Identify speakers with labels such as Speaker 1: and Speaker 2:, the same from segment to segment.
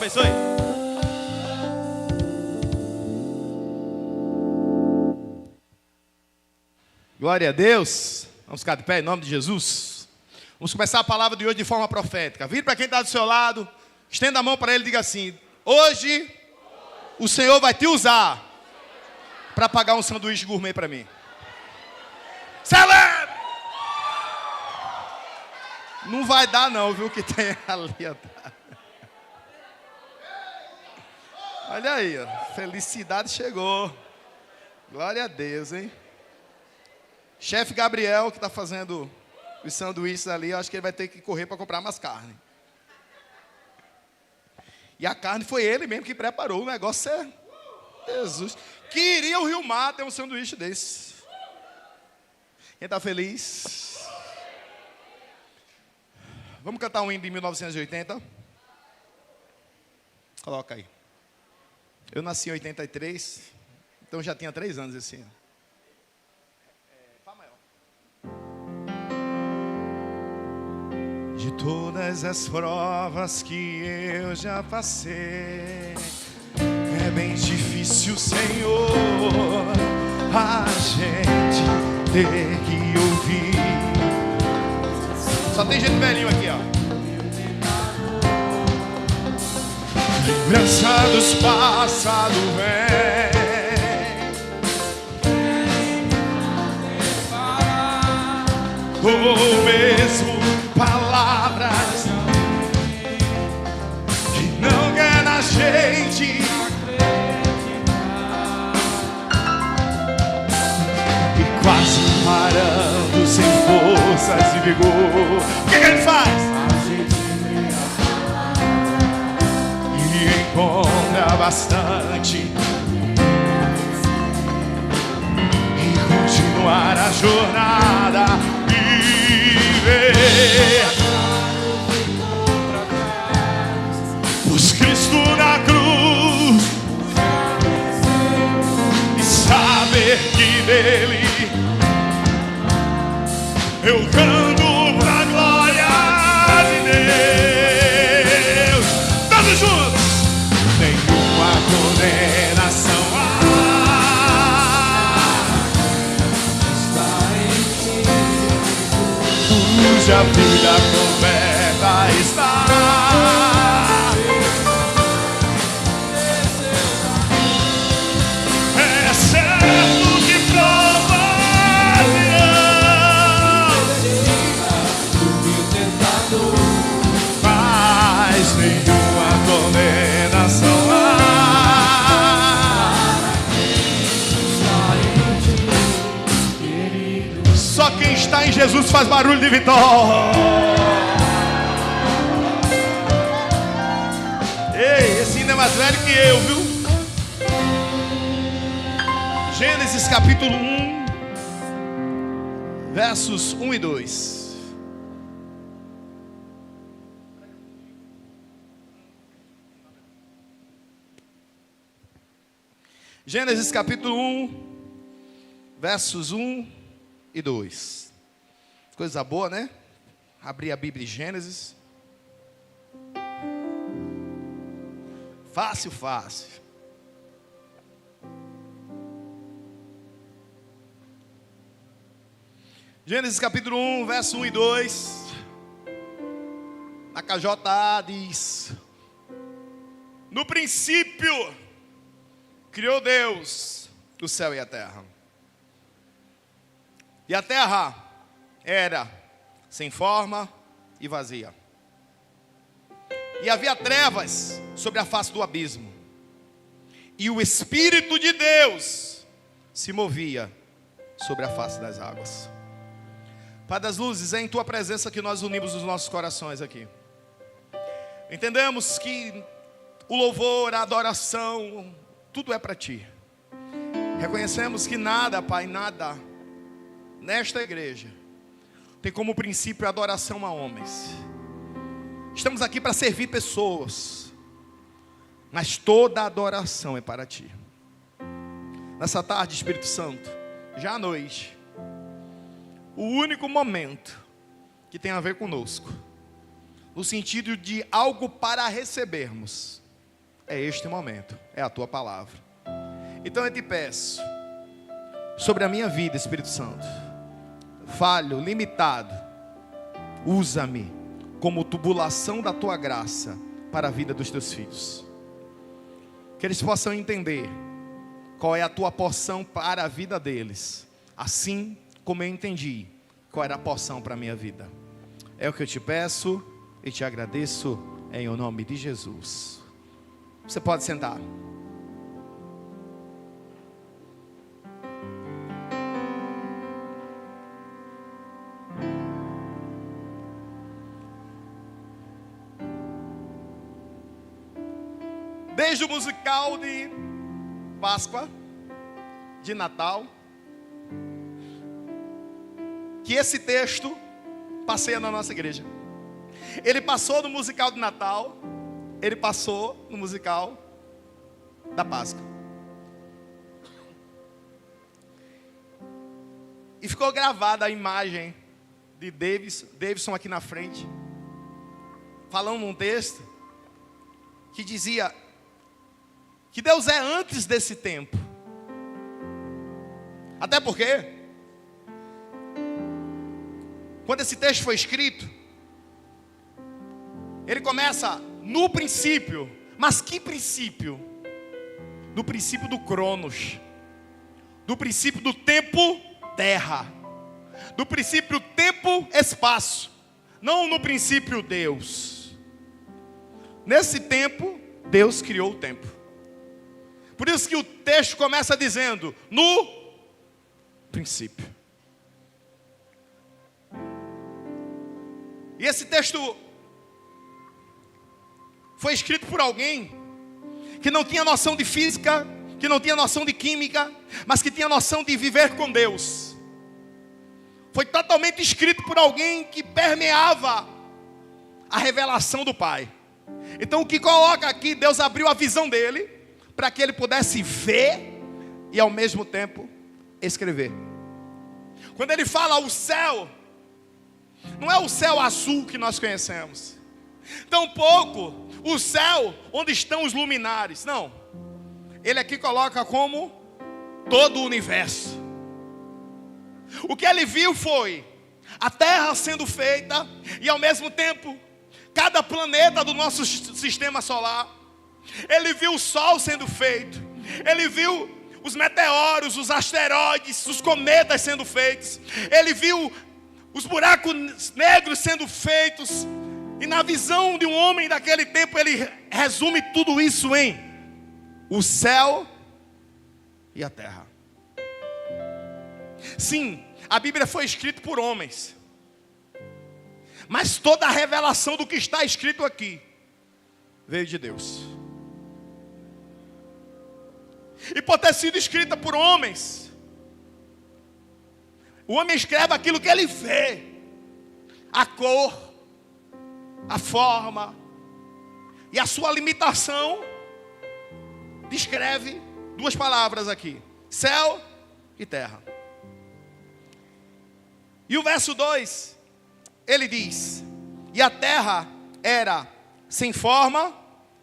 Speaker 1: abençoe. Glória a Deus. Vamos ficar de pé em nome de Jesus. Vamos começar a palavra de hoje de forma profética. Vire para quem está do seu lado, estenda a mão para ele e diga assim: hoje o Senhor vai te usar para pagar um sanduíche gourmet para mim. Celebre! Não vai dar não, viu, que tem ali atrás. Olha aí, ó. Felicidade chegou. Glória a Deus, hein? Chefe Gabriel, que está fazendo os sanduíches ali, eu acho que ele vai ter que correr para comprar mais carne. E a carne foi ele mesmo que preparou. O negócio é... Jesus. Queria o Rio Mar ter um sanduíche desse. Quem está feliz? Vamos cantar um hino de 1980? Coloca aí. Eu nasci em 83, então já tinha 3 anos esse ano. Fá maior. De todas as provas que eu já passei, é bem difícil, Senhor, a gente ter que ouvir. Só tem gente velhinho aqui, ó. Lembrança dos passados vem, ou mesmo palavras que não quer na gente. E quase parando sem forças e vigor. O que ele faz? Encontra bastante e continuar a jornada e ver, pois Cristo na cruz, e saber que dele eu canto pra glória de Deus. Todos juntos. Nenhuma condenação está em ti, cuja vida completa está. É certo que provas virão, mas nenhuma condenação. Só quem está em Jesus faz barulho de vitória. Ei, esse ainda é mais velho que eu, viu? Gênesis capítulo 1, versos 1 e 2. Gênesis capítulo 1, versos 1 e 2. Coisa boa, né? Abrir a Bíblia em Gênesis. Fácil, fácil. Gênesis capítulo 1, verso 1 e 2. Na KJA diz: no princípio criou Deus o céu e a terra. E a terra era sem forma e vazia. E havia trevas sobre a face do abismo. E o Espírito de Deus se movia sobre a face das águas. Pai das luzes, é em Tua presença que nós unimos os nossos corações aqui. Entendemos que o louvor, a adoração, tudo é para Ti. Reconhecemos que nada, Pai, nada nesta igreja tem como princípio a adoração a homens. Estamos aqui para servir pessoas, mas toda a adoração é para Ti. Nessa tarde, Espírito Santo, já à noite, o único momento que tem a ver conosco, no sentido de algo para recebermos, é este momento, é a tua palavra. Então eu te peço, sobre a minha vida, Espírito Santo, falho, limitado, usa-me como tubulação da tua graça para a vida dos teus filhos. Que eles possam entender qual é a tua porção para a vida deles, assim como eu entendi qual era a porção para a minha vida. É o que eu te peço e te agradeço em o nome de Jesus. Você pode sentar. Desde o musical de Páscoa, de Natal, que esse texto passeia na nossa igreja. Ele passou no musical de Natal, ele passou no musical da Páscoa. E ficou gravada a imagem de Davidson aqui na frente, falando num texto que dizia que Deus é antes desse tempo. Até porque, quando esse texto foi escrito, ele começa no princípio. Mas que princípio? Do princípio do Cronos, do princípio do tempo-terra, do princípio tempo-espaço, não no princípio Deus. Nesse tempo, Deus criou o tempo. Por isso que o texto começa dizendo, no princípio. E esse texto foi escrito por alguém que não tinha noção de física, que não tinha noção de química, mas que tinha noção de viver com Deus. Foi totalmente escrito por alguém que permeava a revelação do Pai. Então o que coloca aqui, Deus abriu a visão dele, para que ele pudesse ver e ao mesmo tempo escrever. Quando ele fala o céu, não é o céu azul que nós conhecemos, tampouco o céu onde estão os luminares, não. Ele aqui coloca como todo o universo. O que ele viu foi a terra sendo feita e ao mesmo tempo cada planeta do nosso sistema solar. Ele viu o sol sendo feito, ele viu os meteoros, os asteroides, os cometas sendo feitos, ele viu os buracos negros sendo feitos. E na visão de um homem daquele tempo, ele resume tudo isso em o céu e a terra. Sim, a Bíblia foi escrita por homens, mas toda a revelação do que está escrito aqui veio de Deus. E por ter sido escrita por homens, o homem escreve aquilo que ele vê, a cor, a forma, e a sua limitação descreve duas palavras aqui: céu e terra. E o verso 2, ele diz: e a terra era sem forma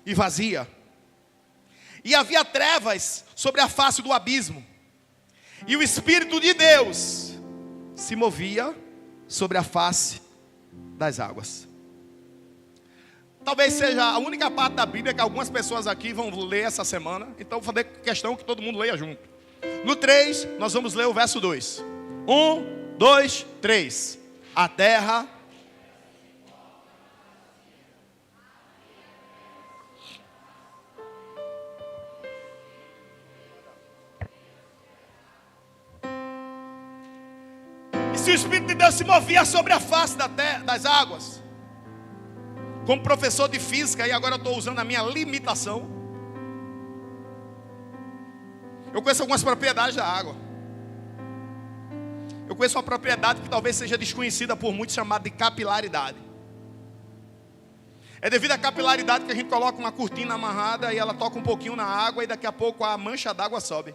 Speaker 1: e vazia, e havia trevas sobre a face do abismo, e o Espírito de Deus se movia sobre a face das águas. Talvez seja a única parte da Bíblia que algumas pessoas aqui vão ler essa semana, então vou fazer questão que todo mundo leia junto. No 3, nós vamos ler o verso 2. 1, 2, 3. A terra se o Espírito de Deus se movia sobre a face da terra, das águas. Como professor de física, e agora eu estou usando a minha limitação, eu conheço algumas propriedades da água. Eu conheço uma propriedade que talvez seja desconhecida por muitos, chamada de capilaridade. É devido à capilaridade que a gente coloca uma cortina amarrada e ela toca um pouquinho na água e daqui a pouco a mancha d'água sobe.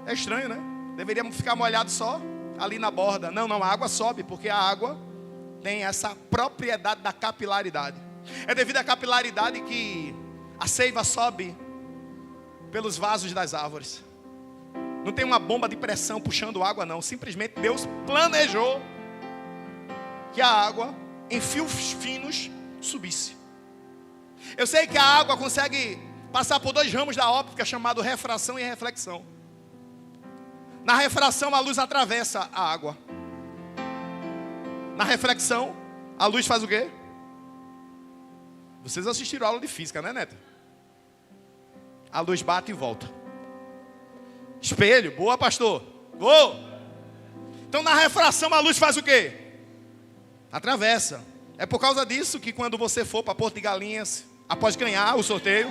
Speaker 1: É estranho, né? Deveríamos ficar molhados só ali na borda. Não, a água sobe, porque a água tem essa propriedade da capilaridade. É devido à capilaridade que A seiva sobe pelos vasos das árvores. Não tem uma bomba de pressão puxando água, não. Simplesmente Deus planejou que a água, em fios finos, subisse. Eu sei que a água consegue passar por 2 ramos da óptica, chamado refração e reflexão. Na refração, a luz atravessa a água. Na reflexão, a luz faz o quê? Vocês assistiram a aula de física, né, Neto? A luz bate e volta. Espelho, boa, pastor. Boa. Então, na refração, a luz faz o quê? Atravessa. É por causa disso que quando você for para Porto de Galinhas, após ganhar o sorteio,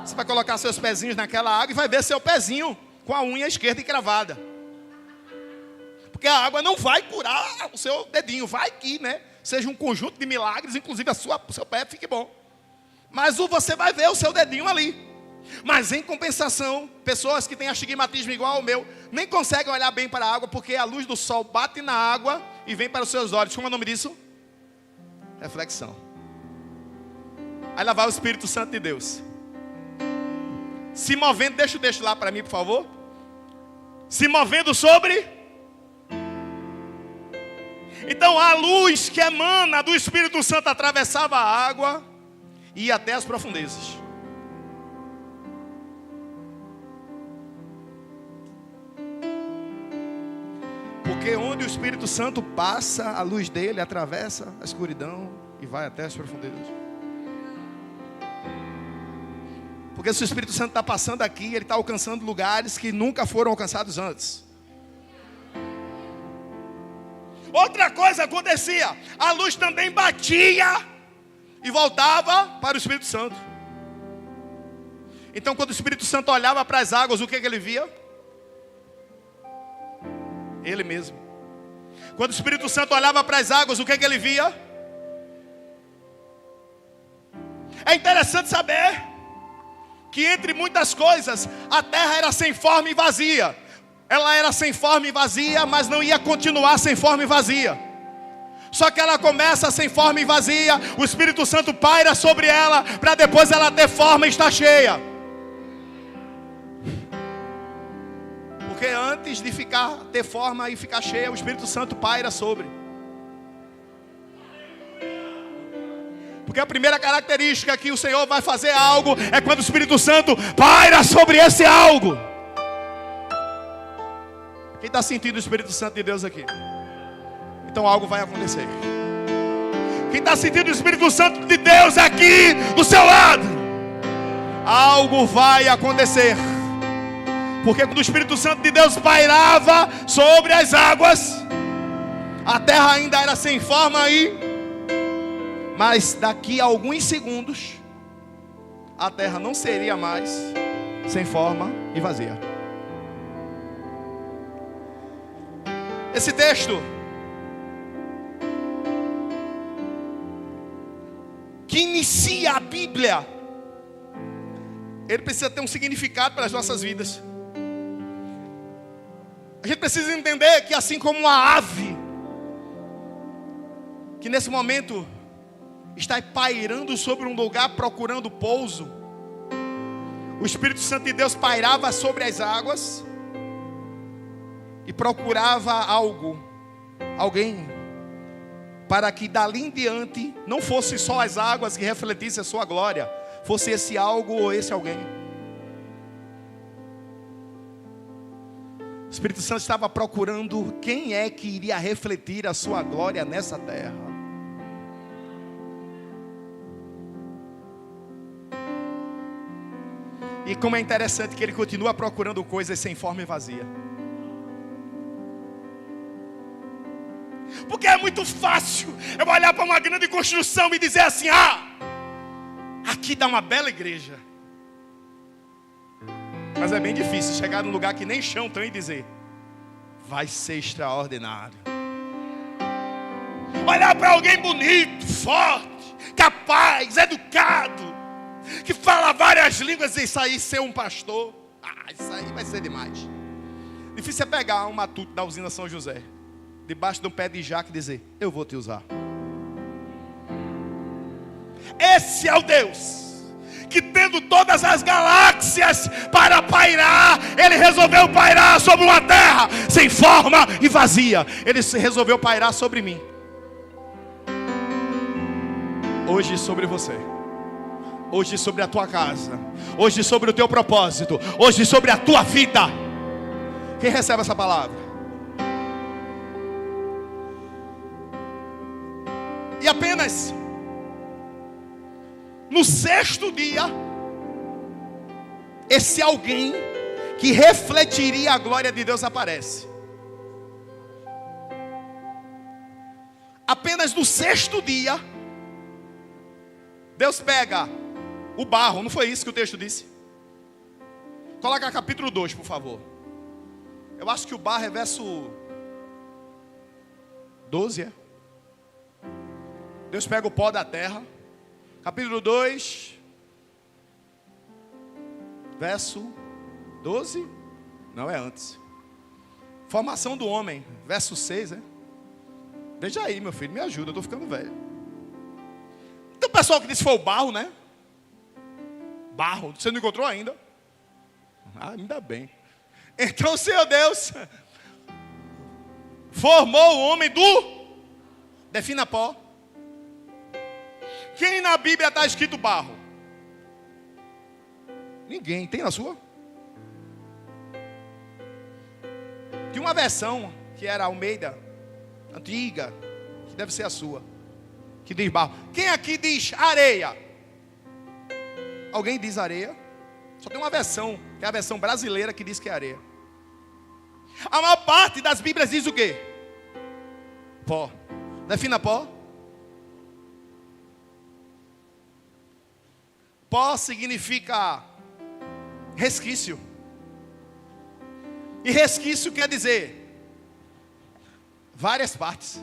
Speaker 1: você vai colocar seus pezinhos naquela água e vai ver seu pezinho com a unha esquerda encravada. Porque a água não vai curar o seu dedinho. Vai que, né? Seja um conjunto de milagres, inclusive o seu pé fique bom. Mas você vai ver o seu dedinho ali. Mas em compensação, pessoas que têm astigmatismo igual ao meu, nem conseguem olhar bem para a água, porque a luz do sol bate na água e vem para os seus olhos. Como é o nome disso? Reflexão. Aí lá vai o Espírito Santo de Deus se movendo. Deixa o texto lá para mim, por favor. Se movendo sobre. Então a luz que emana do Espírito Santo atravessava a água e ia até as profundezas. Porque onde o Espírito Santo passa, a luz dele atravessa a escuridão e vai até as profundezas. Porque se o Espírito Santo está passando aqui, ele está alcançando lugares que nunca foram alcançados antes. Outra coisa acontecia, a luz também batia e voltava para o Espírito Santo. Então quando o Espírito Santo olhava para as águas, o que ele via? Ele mesmo. Quando o Espírito Santo olhava para as águas, o que ele via? É interessante saber que entre muitas coisas, a terra era sem forma e vazia. Ela era sem forma e vazia, mas não ia continuar sem forma e vazia. Só que ela começa sem forma e vazia, o Espírito Santo paira sobre ela, para depois ela ter forma e estar cheia. Porque antes de ter forma e ficar cheia, o Espírito Santo paira sobre. Porque a primeira característica que o Senhor vai fazer algo é quando o Espírito Santo paira sobre esse algo. Quem está sentindo o Espírito Santo de Deus aqui? Então algo vai acontecer. Quem está sentindo o Espírito Santo de Deus aqui do seu lado? Algo vai acontecer. Porque quando o Espírito Santo de Deus pairava sobre as águas, a terra ainda era sem forma mas daqui a alguns segundos, a terra não seria mais sem forma e vazia. Esse texto que inicia a Bíblia, ele precisa ter um significado para as nossas vidas. A gente precisa entender que assim como uma ave, que nesse momento está pairando sobre um lugar procurando pouso, o Espírito Santo de Deus pairava sobre as águas e procurava alguém, para que dali em diante não fosse só as águas que refletissem a sua glória, fosse esse algo ou esse alguém. O Espírito Santo estava procurando quem é que iria refletir a sua glória nessa terra. E como é interessante que ele continua procurando coisas sem forma e vazia. Porque é muito fácil eu olhar para uma grande construção e dizer assim: aqui dá uma bela igreja. Mas é bem difícil chegar num lugar que nem chão tem e dizer: vai ser extraordinário. Olhar para alguém bonito, forte, capaz, educado, que fala várias línguas e sair ser um pastor. Isso aí vai ser demais. Difícil é pegar um matuto da usina São José, debaixo de um pé de jaca e dizer: eu vou te usar. Esse é o Deus que tendo todas as galáxias para pairar, Ele resolveu pairar sobre uma terra sem forma e vazia. Ele resolveu pairar sobre mim. Hoje sobre você. Hoje sobre a tua casa. Hoje sobre o teu propósito. Hoje sobre a tua vida. Quem recebe essa palavra? E apenas no sexto dia, esse alguém que refletiria a glória de Deus aparece. Apenas no sexto dia, Deus pega o barro. Não foi isso que o texto disse? Coloca capítulo 2, por favor. Eu acho que o barro é verso 12, é? Deus pega o pó da terra. Capítulo 2, verso 12. Não, é antes. Formação do homem, verso 6, é? Veja aí, meu filho, me ajuda, eu estou ficando velho. Tem o pessoal que disse que foi o barro, né? Barro, você não encontrou ainda? Ah, ainda bem. Então o Senhor Deus formou o homem do... Defina pó. Quem na Bíblia está escrito barro? Ninguém. Tem na sua? Tinha uma versão que era Almeida, antiga, que deve ser a sua, que diz barro. Quem aqui diz areia? Alguém diz areia? Só tem uma versão, que é a versão brasileira, que diz que é areia. A maior parte das Bíblias diz o quê? Pó. Defina pó. Pó significa resquício. E resquício quer dizer várias partes.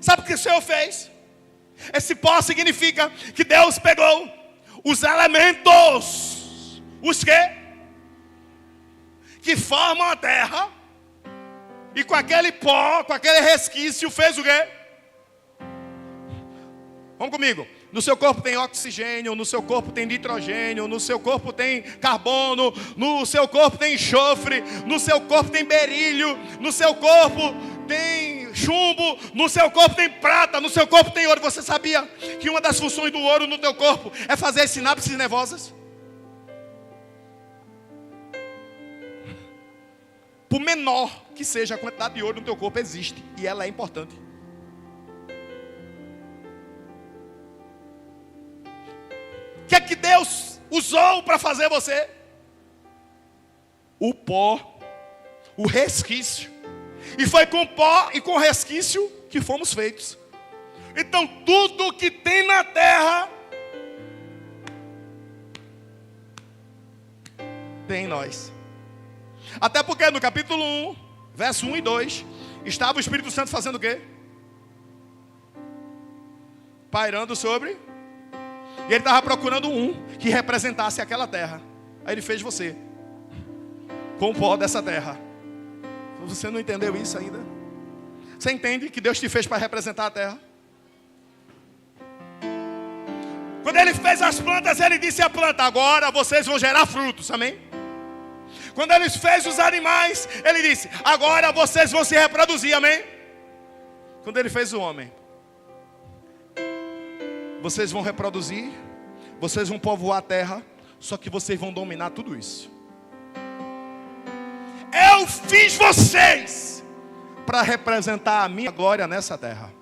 Speaker 1: Sabe o que o Senhor fez? Esse pó significa que Deus pegou os elementos. Os quê? Que formam a terra. E com aquele pó, com aquele resquício, fez o quê? Vamos comigo. No seu corpo tem oxigênio, no seu corpo tem nitrogênio, no seu corpo tem carbono, no seu corpo tem enxofre, no seu corpo tem berílio, no seu corpo tem chumbo, no seu corpo tem prata, no seu corpo tem ouro. Você sabia que uma das funções do ouro no teu corpo é fazer as sinapses nervosas? Por menor que seja a quantidade de ouro no teu corpo, existe, e ela é importante. O que é que Deus usou para fazer você? O pó, o resquício. E foi com pó e com resquício que fomos feitos. Então tudo que tem na terra tem em nós. Até porque no capítulo 1, verso 1 e 2, estava o Espírito Santo fazendo o quê? Pairando sobre... E ele estava procurando um que representasse aquela terra. Aí ele fez você, com o pó dessa terra. Você não entendeu isso ainda? Você entende que Deus te fez para representar a terra? Quando ele fez as plantas, ele disse à planta: agora vocês vão gerar frutos, amém? Quando ele fez os animais, ele disse: agora vocês vão se reproduzir, amém? Quando ele fez o homem: vocês vão reproduzir, vocês vão povoar a terra, só que vocês vão dominar tudo isso. Eu fiz vocês para representar a minha glória nessa terra.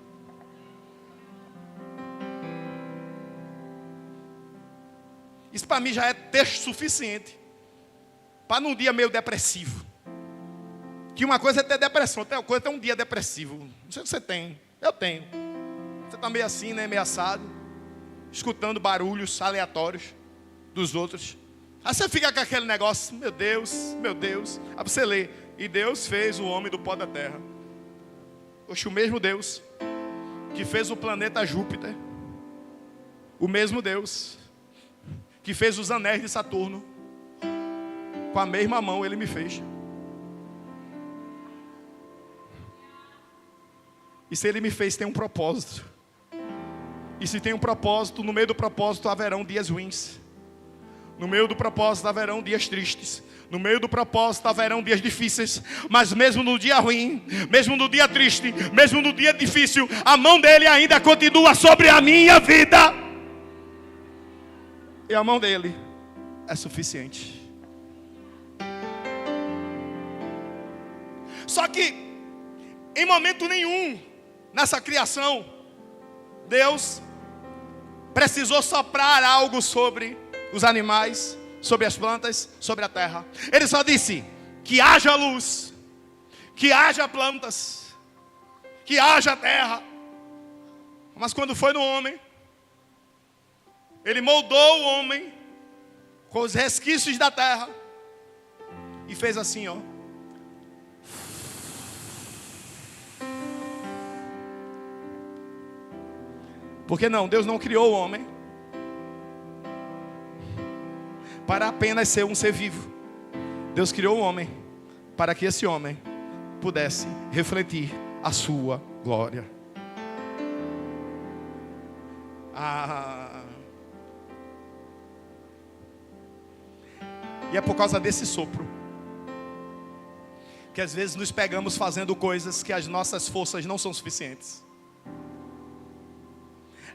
Speaker 1: Isso para mim já é texto suficiente para num dia meio depressivo. Que uma coisa é ter depressão, outra coisa é ter um dia depressivo. Não sei se você tem, eu tenho. Você está meio assim, né, meio assado, escutando barulhos aleatórios dos outros. Aí você fica com aquele negócio: meu Deus, meu Deus. Aí você lê: e Deus fez o homem do pó da terra. Oxe, o mesmo Deus que fez o planeta Júpiter, o mesmo Deus que fez os anéis de Saturno, com a mesma mão ele me fez. E se ele me fez, tem um propósito. E se tem um propósito, no meio do propósito haverão dias ruins. No meio do propósito haverão dias tristes. No meio do propósito haverão dias difíceis. Mas mesmo no dia ruim, mesmo no dia triste, mesmo no dia difícil, a mão dele ainda continua sobre a minha vida. E a mão dele é suficiente. Só que, em momento nenhum, nessa criação, Deus precisou soprar algo sobre os animais, sobre as plantas, sobre a terra. Ele só disse: que haja luz, que haja plantas, que haja terra. Mas quando foi no homem, ele moldou o homem com os resquícios da terra e fez assim, ó. Porque não, Deus não criou o homem para apenas ser um ser vivo. Deus criou o homem para que esse homem pudesse refletir a sua glória. E é por causa desse sopro que às vezes nos pegamos fazendo coisas que as nossas forças não são suficientes.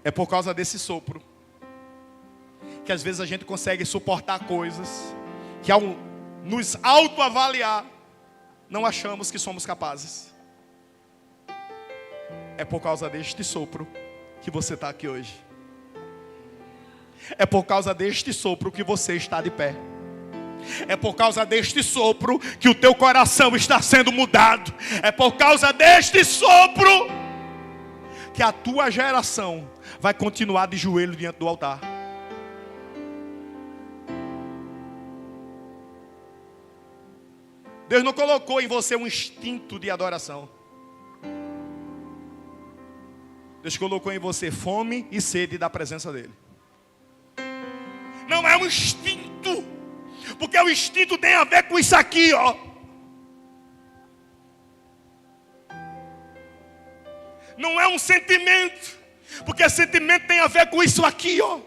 Speaker 1: É por causa desse sopro que às vezes a gente consegue suportar coisas que ao nos autoavaliar não achamos que somos capazes. É por causa deste sopro que você está aqui hoje. É por causa deste sopro que você está de pé. É por causa deste sopro que o teu coração está sendo mudado. É por causa deste sopro que a tua geração vai continuar de joelho diante do altar. Deus não colocou em você um instinto de adoração. Deus colocou em você fome e sede da presença dEle. Não é um instinto, porque o instinto tem a ver com isso aqui, ó. Não é um sentimento, porque sentimento tem a ver com isso aqui, ó.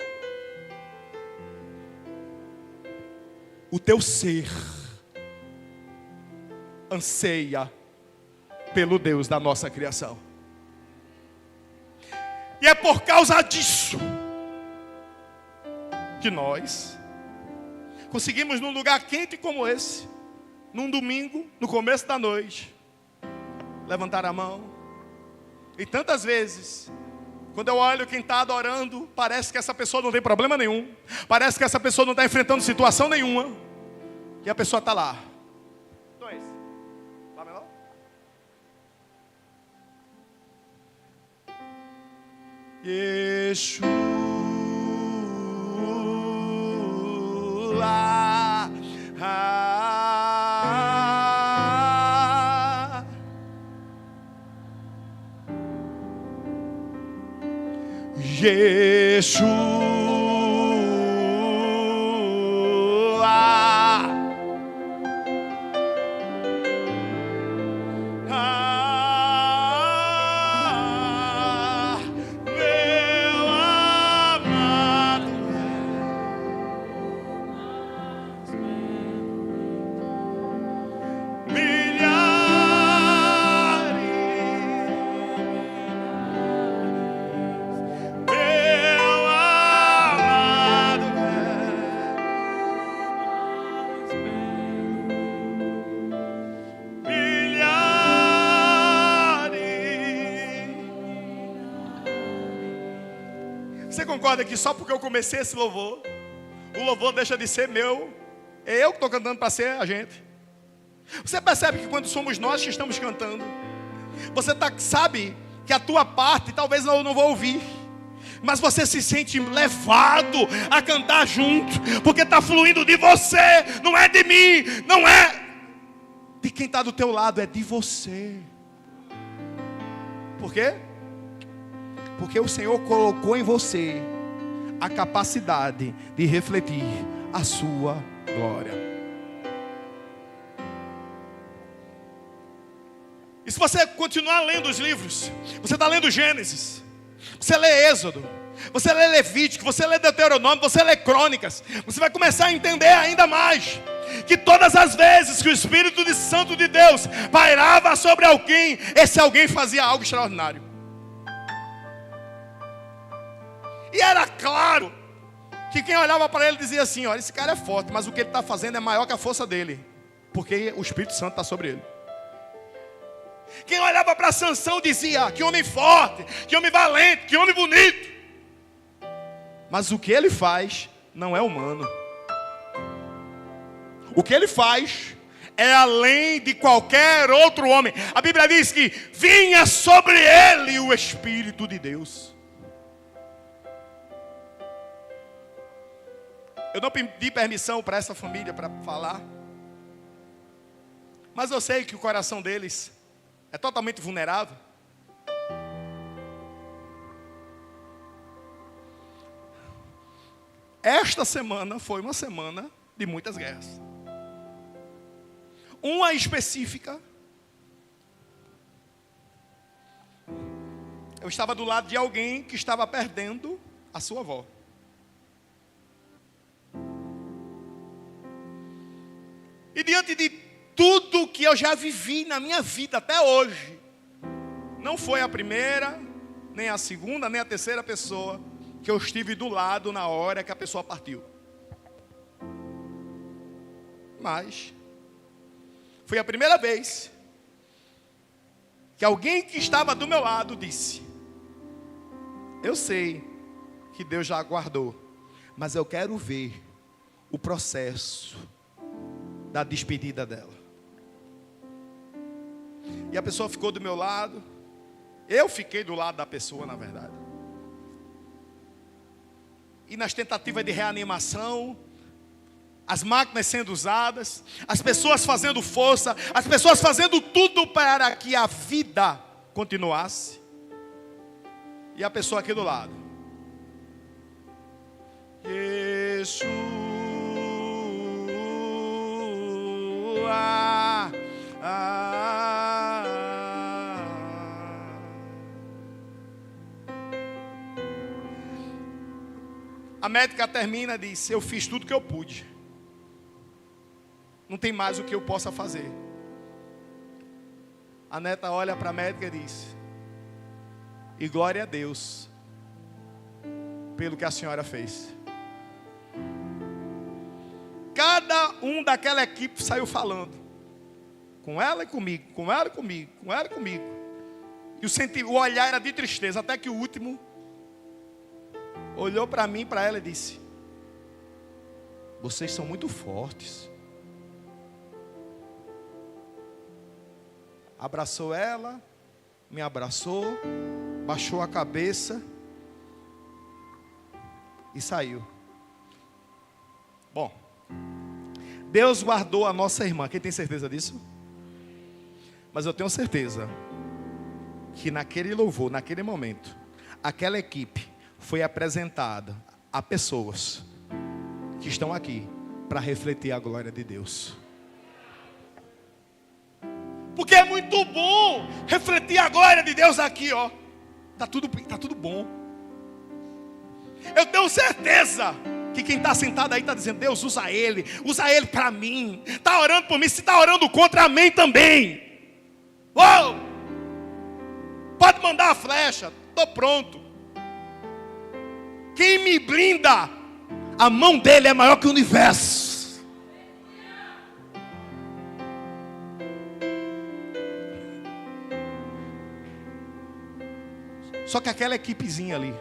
Speaker 1: O teu ser anseia pelo Deus da nossa criação. E é por causa disso que nós conseguimos num lugar quente como esse, num domingo, no começo da noite, levantar a mão. E tantas vezes, quando eu olho quem está adorando, parece que essa pessoa não tem problema nenhum. Parece que essa pessoa não está enfrentando situação nenhuma. E a pessoa está lá. Dois. Lá melhor? Yeshua. Yeshua. Meu amado. Você concorda que só porque eu comecei esse louvor, o louvor deixa de ser meu? É eu que estou cantando para ser a gente. Você percebe que quando somos nós que estamos cantando, você sabe que a tua parte talvez eu não vou ouvir, mas você se sente levado a cantar junto, porque está fluindo de você, não é de mim, não é de quem está do teu lado, é de você. Por quê? Porque o Senhor colocou em você a capacidade de refletir a sua glória. E se você continuar lendo os livros, você está lendo Gênesis, você lê Êxodo, você lê Levítico, você lê Deuteronômio, você lê Crônicas, você vai começar a entender ainda mais que todas as vezes que o Espírito Santo de Deus pairava sobre alguém, esse alguém fazia algo extraordinário. E era claro que quem olhava para ele dizia assim: olha, esse cara é forte, mas o que ele está fazendo é maior que a força dele, porque o Espírito Santo está sobre ele. Quem olhava para Sansão dizia: que homem forte, que homem valente, que homem bonito. Mas o que ele faz não é humano. O que ele faz é além de qualquer outro homem. A Bíblia diz que vinha sobre ele o Espírito de Deus. Eu não pedi permissão para essa família para falar, mas eu sei que o coração deles é totalmente vulnerável. Esta semana foi uma semana de muitas guerras. Uma específica, eu estava do lado de alguém que estava perdendo a sua avó. E diante de tudo que eu já vivi na minha vida até hoje, não foi a primeira, nem a segunda, nem a terceira pessoa que eu estive do lado na hora que a pessoa partiu. Mas foi a primeira vez que alguém que estava do meu lado disse: eu sei que Deus já aguardou, mas eu quero ver o processo da despedida dela. E a pessoa ficou do meu lado. Eu fiquei do lado da pessoa, na verdade. E nas tentativas de reanimação, as máquinas sendo usadas, as pessoas fazendo força, as pessoas fazendo tudo para que a vida continuasse. E a pessoa aqui do lado: Yeshua, A médica termina e diz: eu fiz tudo que eu pude. Não tem mais o que eu possa fazer. A neta olha para a médica e diz: e glória a Deus pelo que a senhora fez. Cada um daquela equipe saiu falando, com ela e comigo, com ela e comigo, com ela e comigo. E o olhar era de tristeza, até que o último olhou para mim e para ela e disse: vocês são muito fortes. Abraçou ela, me abraçou, baixou a cabeça e saiu. Bom, Deus guardou a nossa irmã. Quem tem certeza disso? Mas eu tenho certeza que naquele louvor, naquele momento, aquela equipe foi apresentada a pessoas que estão aqui para refletir a glória de Deus. Porque é muito bom refletir a glória de Deus aqui, ó. Tá tudo bom. Eu tenho certeza que quem está sentado aí está dizendo: Deus, usa ele para mim. Está orando por mim. Se está orando contra, amém também. Oh! Pode mandar a flecha, estou pronto. Quem me blinda, a mão dele é maior que o universo. Só que aquela equipezinha ali,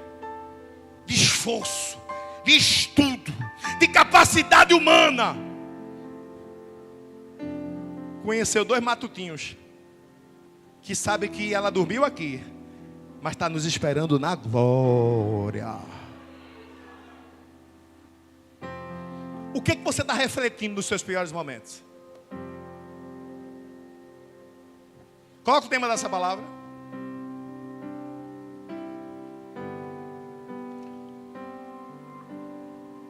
Speaker 1: de esforço, de estudo, de capacidade humana, conheceu 2 matutinhos que sabe que ela dormiu aqui, mas está nos esperando na glória. O que você está refletindo nos seus piores momentos? Qual é o tema dessa palavra?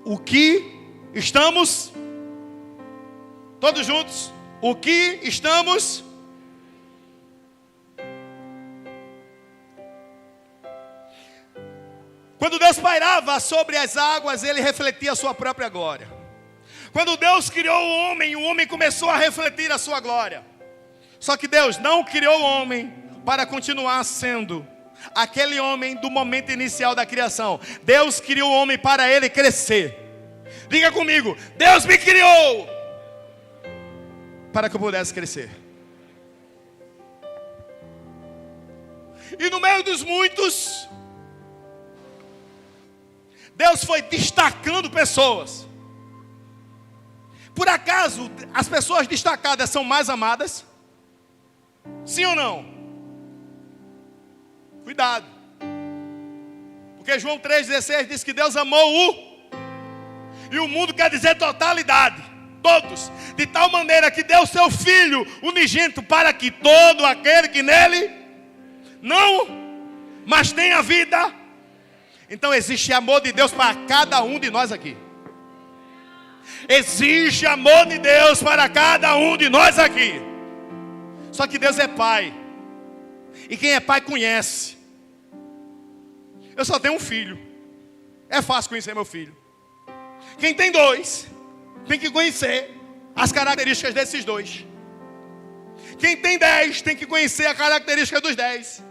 Speaker 1: O que estamos, todos juntos, o que estamos, quando Deus pairava sobre as águas, ele refletia a sua própria glória. Quando Deus criou o homem começou a refletir a sua glória. Só que Deus não criou o homem para continuar sendo aquele homem do momento inicial da criação. Deus criou o homem para ele crescer. Diga comigo: Deus me criou para que eu pudesse crescer. E no meio dos muitos, Deus foi destacando pessoas. Por acaso as pessoas destacadas são mais amadas? Sim ou não? Cuidado. Porque João 3,16 diz que Deus amou o... E o mundo quer dizer totalidade. Todos. De tal maneira que deu seu Filho unigênito para que todo aquele que nele não, mas tem a vida. Então existe amor de Deus para cada um de nós aqui. Existe amor de Deus para cada um de nós aqui. Só que Deus é Pai. E quem é pai conhece. Eu só tenho um filho. É fácil conhecer meu filho. Quem tem dois, tem que conhecer as características desses dois. Quem tem 10, tem que conhecer a característica dos 10.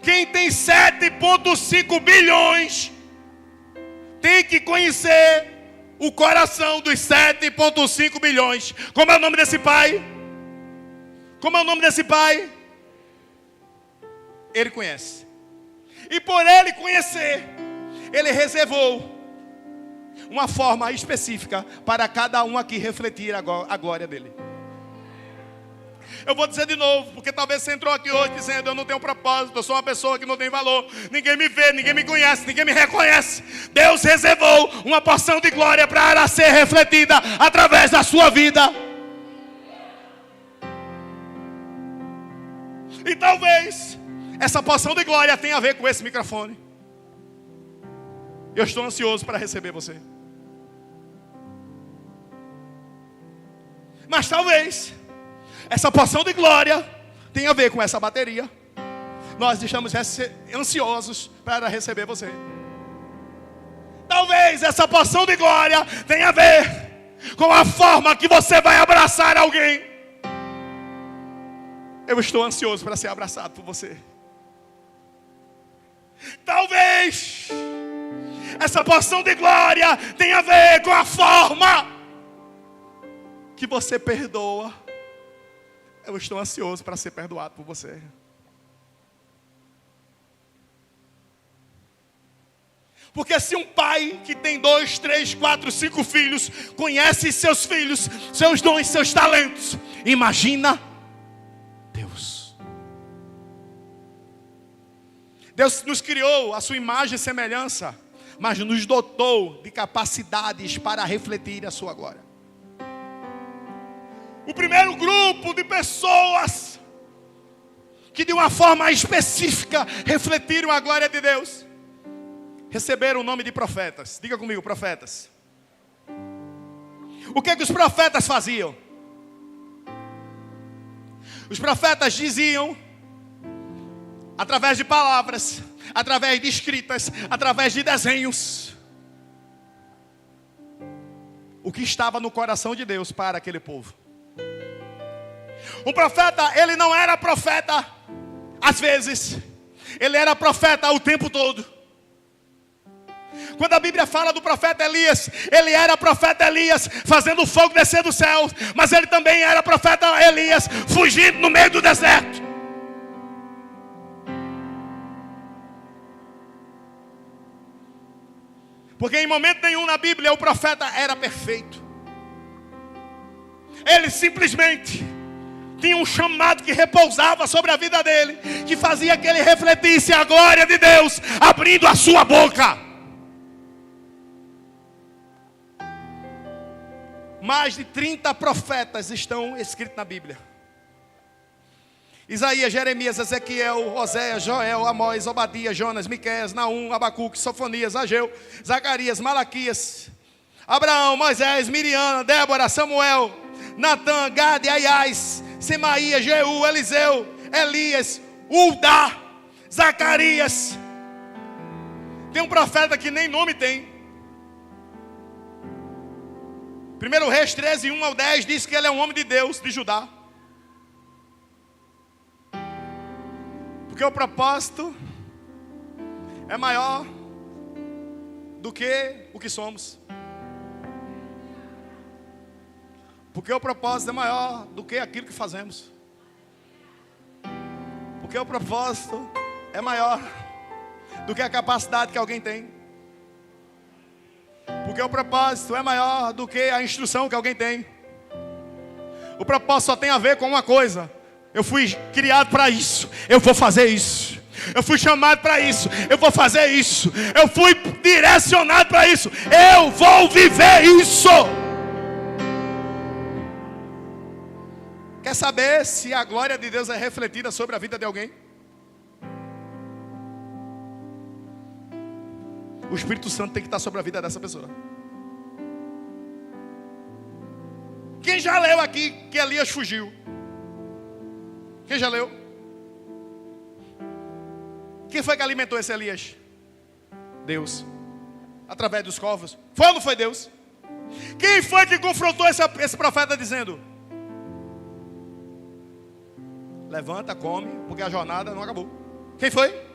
Speaker 1: Quem tem 7,5 bilhões, tem que conhecer o coração dos 7,5 bilhões. Como é o nome desse pai? Como é o nome desse pai? Ele conhece. E por ele conhecer, ele reservou uma forma específica para cada um aqui refletir a glória dele. Eu vou dizer de novo, porque talvez você entrou aqui hoje dizendo: eu não tenho propósito, eu sou uma pessoa que não tem valor, ninguém me vê, ninguém me conhece, ninguém me reconhece. Deus reservou uma porção de glória para ser refletida através da sua vida. E talvez essa porção de glória tenha a ver com esse microfone. Eu estou ansioso para receber você. Mas talvez essa porção de glória tenha a ver com essa bateria. Nós estamos ansiosos para receber você. Talvez essa porção de glória tenha a ver com a forma que você vai abraçar alguém. Eu estou ansioso para ser abraçado por você. Talvez essa porção de glória tenha a ver com a forma que você perdoa. Eu estou ansioso para ser perdoado por você. Porque se um pai que tem 2, 3, 4, 5 filhos conhece seus filhos, seus dons, seus talentos, imagina Deus. Deus nos criou a sua imagem e semelhança, mas nos dotou de capacidades para refletir a sua glória. O primeiro grupo de pessoas que de uma forma específica refletiram a glória de Deus, receberam o nome de profetas. Diga comigo, profetas. O que é que os profetas faziam? Os profetas diziam, através de palavras, através de escritas, através de desenhos, o que estava no coração de Deus para aquele povo. Um profeta, ele não era profeta às vezes, ele era profeta o tempo todo. Quando a Bíblia fala do profeta Elias, ele era profeta Elias fazendo fogo descer do céu, mas ele também era profeta Elias fugindo no meio do deserto. Porque em momento nenhum na Bíblia o profeta era perfeito. Ele simplesmente tinha um chamado que repousava sobre a vida dele, que fazia que ele refletisse a glória de Deus, abrindo a sua boca. Mais de 30 profetas estão escritos na Bíblia. Isaías, Jeremias, Ezequiel, Oséias, Joel, Amós, Obadias, Jonas, Miqueias, Naum, Abacuque, Sofonias, Ageu, Zacarias, Malaquias, Abraão, Moisés, Miriam, Débora, Samuel, Natã, Gade, Aiás, Semaías, Jeú, Eliseu, Elias, Uldá, Zacarias. Tem um profeta que nem nome tem. 1 Reis 13, 1 ao 10 diz que ele é um homem de Deus, de Judá. Porque o propósito é maior do que o que somos. Porque o propósito é maior do que aquilo que fazemos. Porque o propósito é maior do que a capacidade que alguém tem. Porque o propósito é maior do que a instrução que alguém tem. O propósito só tem a ver com uma coisa: eu fui criado para isso, eu vou fazer isso. Eu fui chamado para isso, eu vou fazer isso. Eu fui direcionado para isso, eu vou viver isso. Quer saber se a glória de Deus é refletida sobre a vida de alguém? O Espírito Santo tem que estar sobre a vida dessa pessoa. Quem já leu aqui que Elias fugiu? Quem já leu? Quem foi que alimentou esse Elias? Deus. Através dos corvos. Foi ou não foi Deus? Quem foi que confrontou esse profeta dizendo: levanta, come, porque a jornada não acabou? Quem foi?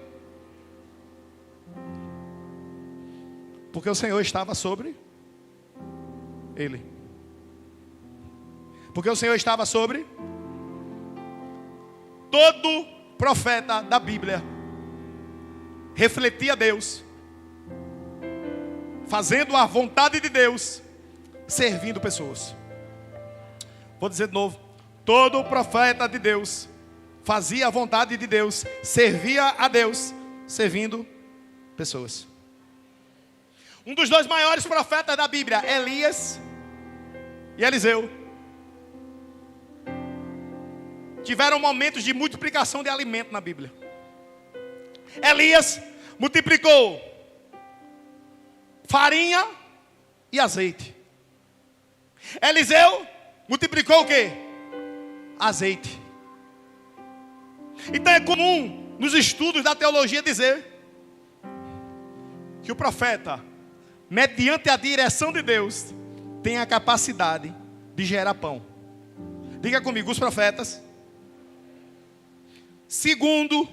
Speaker 1: Porque o Senhor estava sobre ele. Porque o Senhor estava sobre todo profeta da Bíblia. Refletia Deus, fazendo a vontade de Deus, servindo pessoas. Vou dizer de novo: todo profeta de Deus fazia a vontade de Deus, servia a Deus, servindo pessoas. Um dos dois maiores profetas da Bíblia, Elias e Eliseu, tiveram momentos de multiplicação de alimento na Bíblia. Elias multiplicou farinha e azeite. Eliseu multiplicou o quê? Azeite. Então é comum nos estudos da teologia dizer que o profeta, mediante a direção de Deus, tem a capacidade de gerar pão. Diga comigo: os profetas, segundo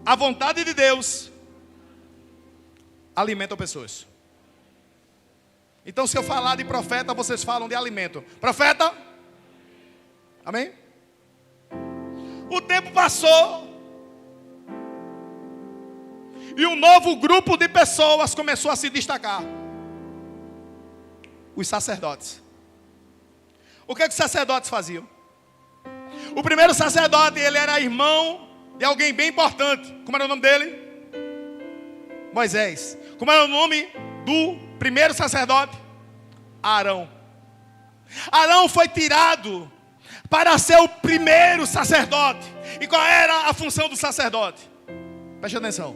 Speaker 1: a vontade de Deus, alimentam pessoas. Então, se eu falar de profeta, vocês falam de alimento. Profeta? Amém? O tempo passou e um novo grupo de pessoas começou a se destacar: os sacerdotes. O que os sacerdotes faziam? O primeiro sacerdote, ele era irmão de alguém bem importante. Como era o nome dele? Moisés. Como era o nome do primeiro sacerdote? Arão. Arão foi tirado para ser o primeiro sacerdote. E qual era a função do sacerdote? Preste atenção.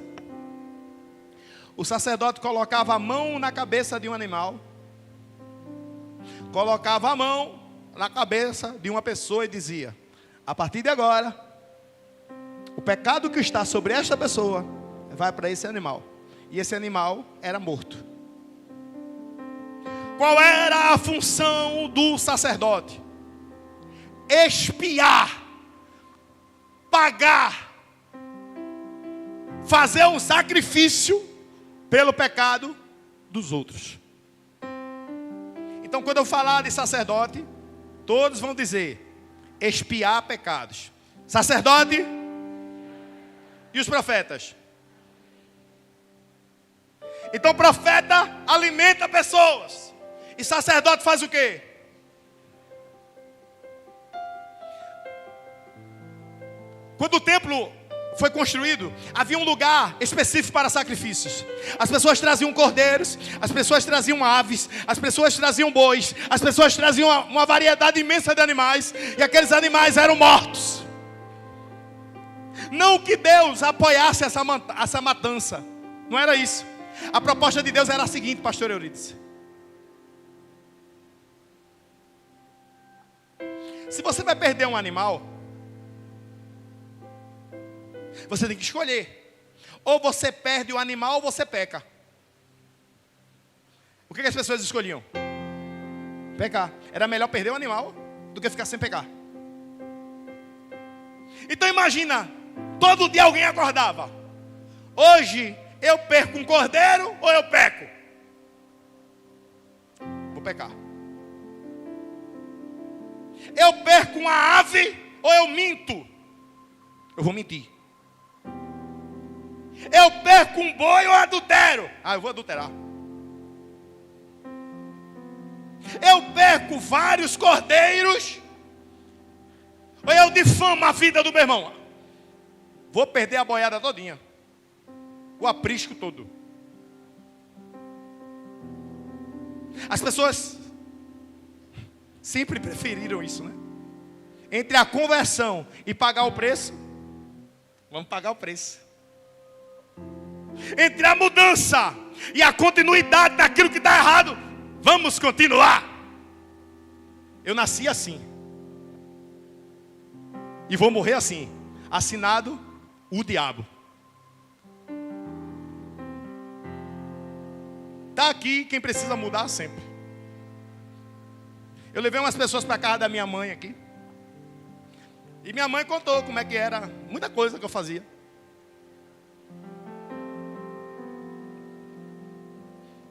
Speaker 1: O sacerdote colocava a mão na cabeça de um animal, colocava a mão na cabeça de uma pessoa e dizia: a partir de agora, o pecado que está sobre esta pessoa vai para esse animal. E esse animal era morto. Qual era a função do sacerdote? Expiar, pagar, fazer um sacrifício pelo pecado dos outros. Então, quando eu falar de sacerdote, todos vão dizer: expiar pecados. Sacerdote e os profetas. Então, profeta alimenta pessoas, e sacerdote faz o quê? Quando o templo foi construído, havia um lugar específico para sacrifícios. As pessoas traziam cordeiros, as pessoas traziam aves, as pessoas traziam bois, as pessoas traziam uma variedade imensa de animais, e aqueles animais eram mortos. Não que Deus apoiasse essa matança, não era isso. A proposta de Deus era a seguinte, pastor Euridice: se você vai perder um animal, você tem que escolher: Ou você perde o animal ou você peca. O que as pessoas escolhiam? Pecar. Era melhor perder o animal do que ficar sem pecar. Então imagina, todo dia alguém acordava. Hoje eu perco um cordeiro ou eu peco? Vou pecar. Eu perco uma ave ou eu minto? Eu vou mentir. Eu perco um boi ou adultero? Eu vou adulterar. Eu perco vários cordeiros ou eu difamo a vida do meu irmão? Vou perder a boiada todinha. O aprisco todo. As pessoas sempre preferiram isso, né? Entre a conversão e pagar o preço, vamos pagar o preço. Entre a mudança e a continuidade daquilo que está errado, vamos continuar. Eu nasci assim. E vou morrer assim. Assinado o diabo. Está aqui quem precisa mudar sempre. Eu levei umas pessoas para casa da minha mãe aqui. E minha mãe contou como é que era. Muita coisa que eu fazia.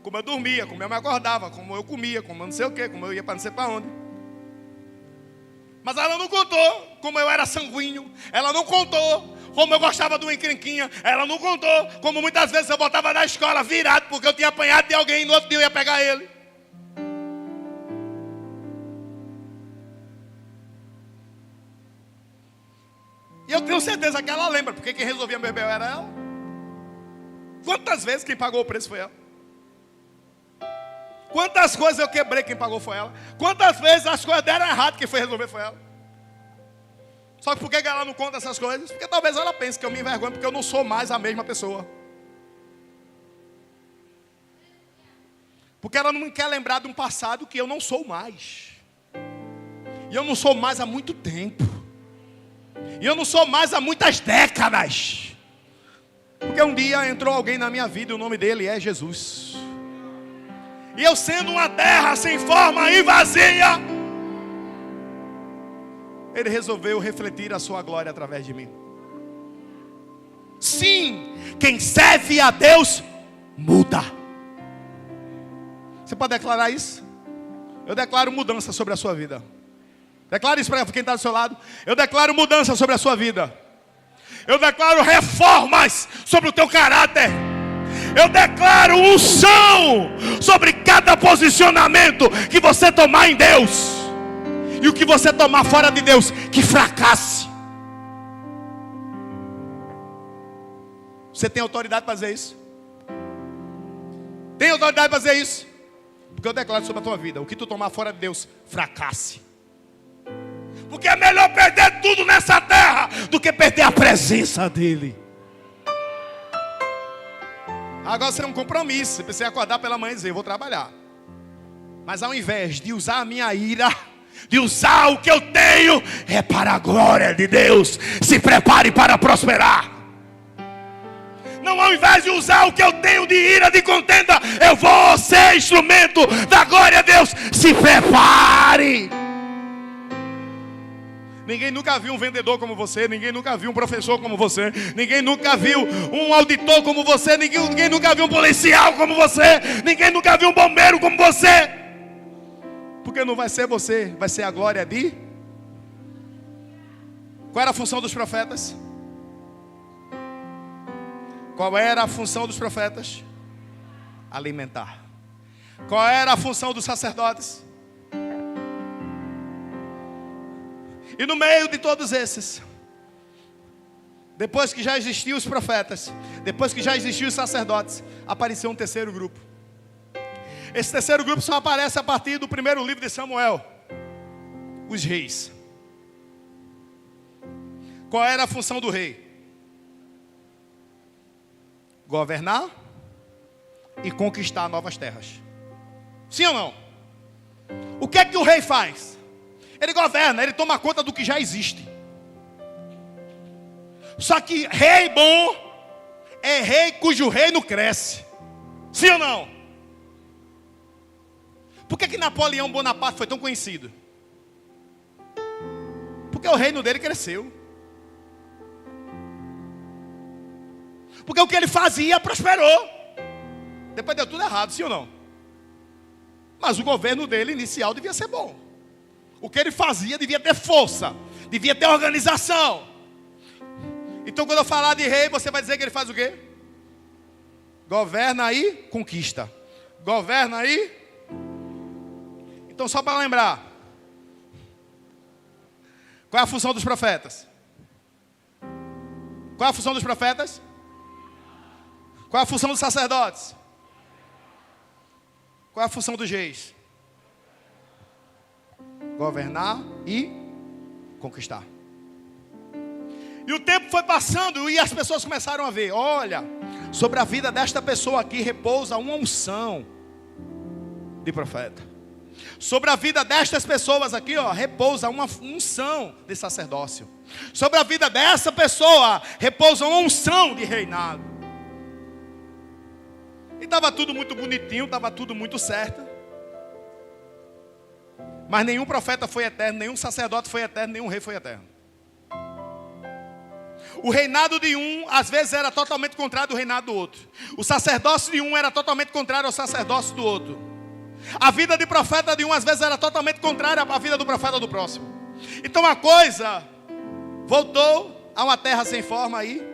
Speaker 1: Como eu dormia, como eu me acordava, como eu comia, como eu não sei o quê, como eu ia para não sei para onde. Mas ela não contou como eu era sanguíneo. Ela não contou como eu gostava de uma encrenquinha. Ela não contou como muitas vezes eu voltava da escola virado porque eu tinha apanhado de alguém e no outro dia eu ia pegar ele. E eu tenho certeza que ela lembra, porque quem resolvia meu bebê era ela. Quantas vezes quem pagou o preço foi ela? Quantas coisas eu quebrei, quem pagou foi ela. Quantas vezes as coisas deram errado, quem foi resolver foi ela. Só que por que ela não conta essas coisas? Porque talvez ela pense que eu me envergonho, porque eu não sou mais a mesma pessoa. Porque ela não quer lembrar de um passado que eu não sou mais. E eu não sou mais há muito tempo. E eu não sou mais há muitas décadas. Porque um dia entrou alguém na minha vida e o nome dele é Jesus. E eu sendo uma terra sem forma e vazia, ele resolveu refletir a sua glória através de mim. Sim, quem serve a Deus muda. Você pode declarar isso? Eu declaro mudança sobre a sua vida. Declare isso para quem está do seu lado. Eu declaro mudança sobre a sua vida. Eu declaro reformas sobre o teu caráter. Eu declaro unção sobre cada posicionamento que você tomar em Deus. E o que você tomar fora de Deus, que fracasse. Você tem autoridade para fazer isso? Tem autoridade para fazer isso? Porque eu declaro sobre a tua vida, o que tu tomar fora de Deus, fracasse. Porque é melhor perder tudo nessa terra do que perder a presença dEle. Agora você tem um compromisso. Você precisa acordar pela manhã e dizer, eu vou trabalhar. Mas ao invés de usar a minha ira, de usar o que eu tenho, é para a glória de Deus. Se prepare para prosperar. Não, ao invés de usar o que eu tenho de ira, de contenda, eu vou ser instrumento da glória de Deus. Se prepare. Ninguém nunca viu um vendedor como você. Ninguém nunca viu um professor como você. Ninguém nunca viu um auditor como você. Ninguém nunca viu um policial como você. Ninguém nunca viu um bombeiro como você. Porque não vai ser você, vai ser a glória de... Qual era a função dos profetas? Qual era a função dos profetas? Alimentar. Qual era a função dos sacerdotes? E no meio de todos esses, depois que já existiam os profetas, depois que já existiam os sacerdotes, apareceu um terceiro grupo. Esse terceiro grupo só aparece a partir do primeiro livro de Samuel. Os reis. Qual era a função do rei? Governar e conquistar novas terras. Sim ou não? O que é que o rei faz? Ele governa, ele toma conta do que já existe. Só que rei bom é rei cujo reino cresce. Sim ou não? Por que Napoleão Bonaparte foi tão conhecido? Porque o reino dele cresceu. Porque o que ele fazia prosperou. Depois deu tudo errado, sim ou não? Mas o governo dele inicial devia ser bom. O que ele fazia devia ter força, devia ter organização. Então quando eu falar de rei, você vai dizer que ele faz o quê? Governa aí, conquista. Governa aí. Então só para lembrar, qual é a função dos profetas? Qual é a função dos profetas? Qual é a função dos sacerdotes? Qual é a função dos reis? Governar e conquistar. E o tempo foi passando e as pessoas começaram a ver, olha, sobre a vida desta pessoa aqui repousa uma unção de profeta. Sobre a vida destas pessoas aqui, ó, repousa uma unção de sacerdócio. Sobre a vida dessa pessoa repousa uma unção de reinado. E estava tudo muito bonitinho, estava tudo muito certo. Mas nenhum profeta foi eterno, nenhum sacerdote foi eterno, nenhum rei foi eterno. O reinado de um, às vezes, era totalmente contrário do reinado do outro. O sacerdócio de um era totalmente contrário ao sacerdócio do outro. A vida de profeta de um, às vezes, era totalmente contrária à vida do profeta do próximo. Então a coisa voltou a uma terra sem forma aí.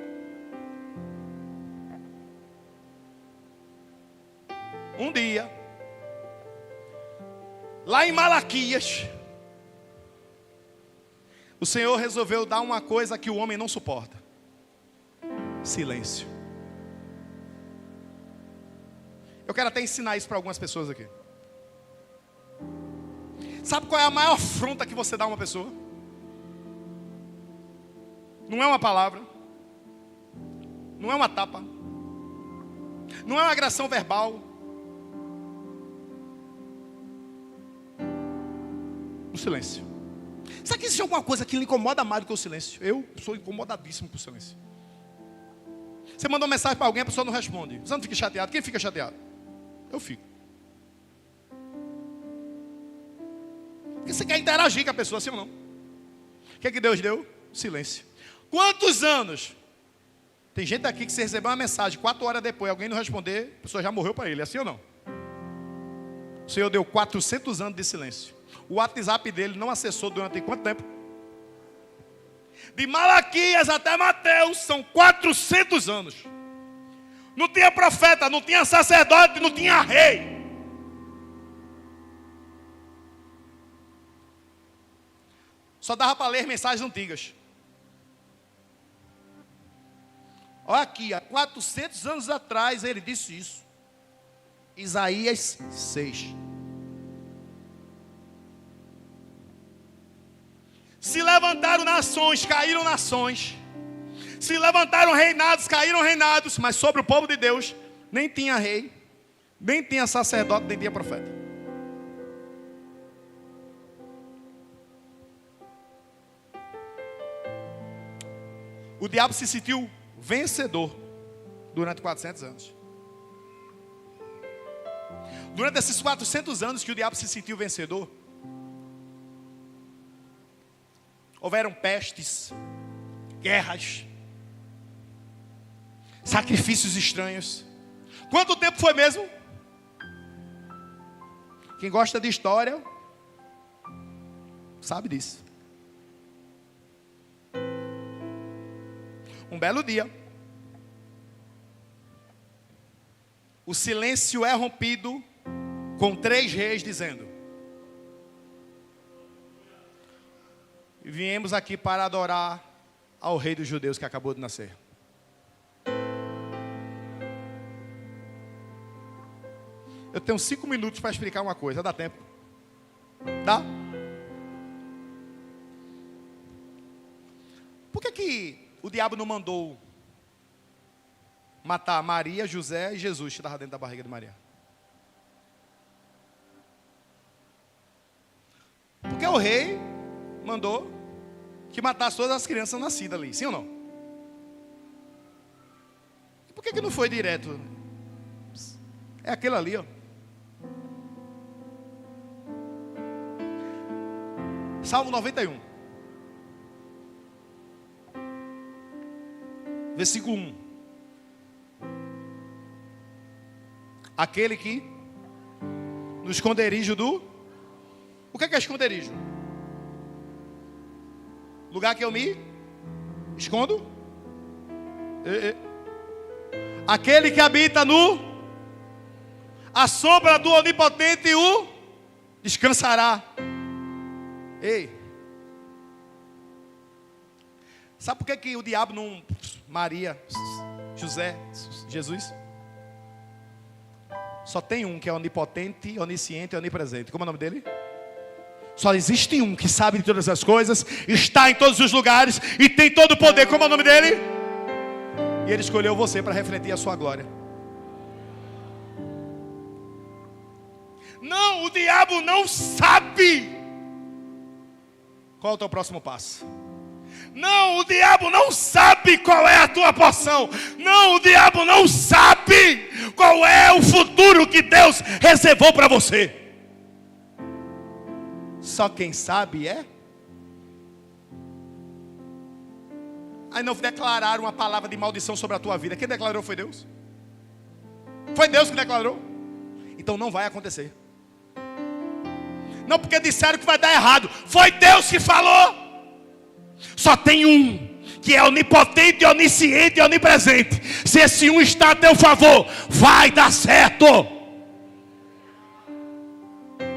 Speaker 1: Um dia, lá em Malaquias, o Senhor resolveu dar uma coisa que o homem não suporta: silêncio. Eu quero até ensinar isso para algumas pessoas aqui. Sabe qual é a maior afronta que você dá a uma pessoa? Não é uma palavra, não é uma tapa, não é uma agressão verbal. O silêncio. Sabe que existe alguma coisa que lhe incomoda mais do que o silêncio? Eu sou incomodadíssimo com o silêncio. Você mandou uma mensagem para alguém, a pessoa não responde. Você não fica chateado? Quem fica chateado? Eu fico. Porque você quer interagir com a pessoa, sim ou não? O que é que Deus deu? Silêncio. Quantos anos? Tem gente aqui que você recebeu uma mensagem 4 horas depois, alguém não responder, a pessoa já morreu para ele, é assim ou não? O Senhor deu 400 anos de silêncio. O WhatsApp dele não acessou durante quanto tempo? De Malaquias até Mateus, são 400 anos. Não tinha profeta, não tinha sacerdote, não tinha rei. Só dava para ler mensagens antigas. Olha aqui, há 400 anos atrás ele disse isso. Isaías 6. Se levantaram nações, caíram nações. Se levantaram reinados, caíram reinados. Mas sobre o povo de Deus, nem tinha rei, nem tinha sacerdote, nem tinha profeta. O diabo se sentiu vencedor durante 400 anos. Durante esses 400 anos que o diabo se sentiu vencedor, houveram pestes, guerras, sacrifícios estranhos. Quanto tempo foi mesmo? Quem gosta de história sabe disso. Um belo dia, o silêncio é rompido com 3 reis dizendo: viemos aqui para adorar ao rei dos judeus que acabou de nascer. Eu tenho 5 minutos para explicar uma coisa, dá tempo? Dá? Por que o diabo não mandou matar Maria, José e Jesus que estava dentro da barriga de Maria? Porque o rei mandou que matasse todas as crianças nascidas ali, sim ou não? Por que não foi direto? É aquele ali, ó. Salmo 91. Versículo 1. Aquele que no esconderijo do... O que é esconderijo? Lugar que eu me escondo? Aquele que habita no... A sombra do Onipotente o descansará. Ei. Sabe por que o diabo não... Maria, José, Jesus? Só tem um que é onipotente, onisciente e onipresente. Como é o nome dele? Só existe um que sabe de todas as coisas, está em todos os lugares e tem todo o poder. Como é o nome dele? E ele escolheu você para refletir a sua glória. Não, o diabo não sabe qual é o teu próximo passo. Não, o diabo não sabe qual é a tua porção. Não, o diabo não sabe qual é o futuro que Deus reservou para você. Só quem sabe é. Aí não declararam uma palavra de maldição sobre a tua vida. Quem declarou foi Deus. Foi Deus que declarou. Então não vai acontecer. Não porque disseram que vai dar errado. Foi Deus que falou. Só tem um que é onipotente, onisciente e onipresente. Se esse um está a teu favor, vai dar certo.